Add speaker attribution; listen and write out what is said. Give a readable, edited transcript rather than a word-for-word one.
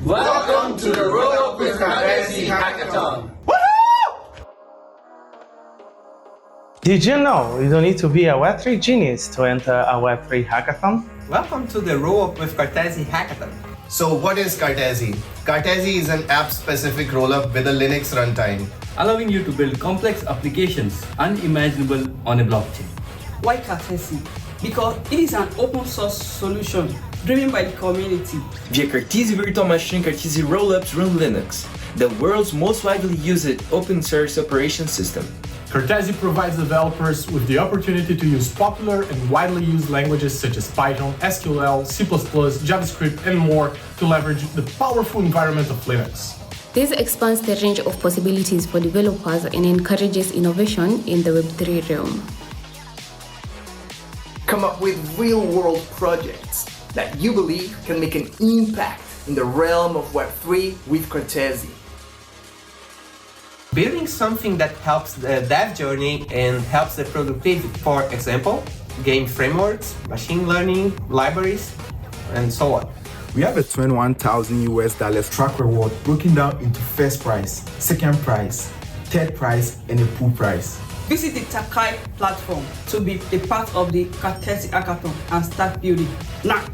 Speaker 1: Welcome to the Rollup with Cartesi Hackathon.
Speaker 2: Did you know you don't need to be a Web3 genius to enter a Web3 hackathon?
Speaker 3: Welcome to the Rollup with Cartesi Hackathon.
Speaker 4: So what is Cartesi? Cartesi is an app-specific rollup with a Linux runtime,
Speaker 5: allowing you to build complex applications unimaginable on a blockchain.
Speaker 6: Why Cartesi? Because it is an open source solution driven by the community.
Speaker 7: Via Cartesi virtual machine, Cartesi Rollups run Linux, the world's most widely used open source operation system.
Speaker 8: Cartesi provides developers with the opportunity to use popular and widely used languages such as Python, SQL, C++, JavaScript, and more to leverage the powerful environment of Linux.
Speaker 9: This expands the range of possibilities for developers and encourages innovation in the Web3 realm.
Speaker 10: Come up with real-world projects that you believe can make an impact in the realm of Web3 with Cartesi.
Speaker 3: Building something that helps the dev journey and helps the productivity, for example, game frameworks, machine learning, libraries, and so on.
Speaker 11: We have a $21,000 track reward broken down into first prize, second prize, third prize, and a pool prize.
Speaker 6: Visit the Takai platform to be a part of the Cartesi Hackathon and start building now.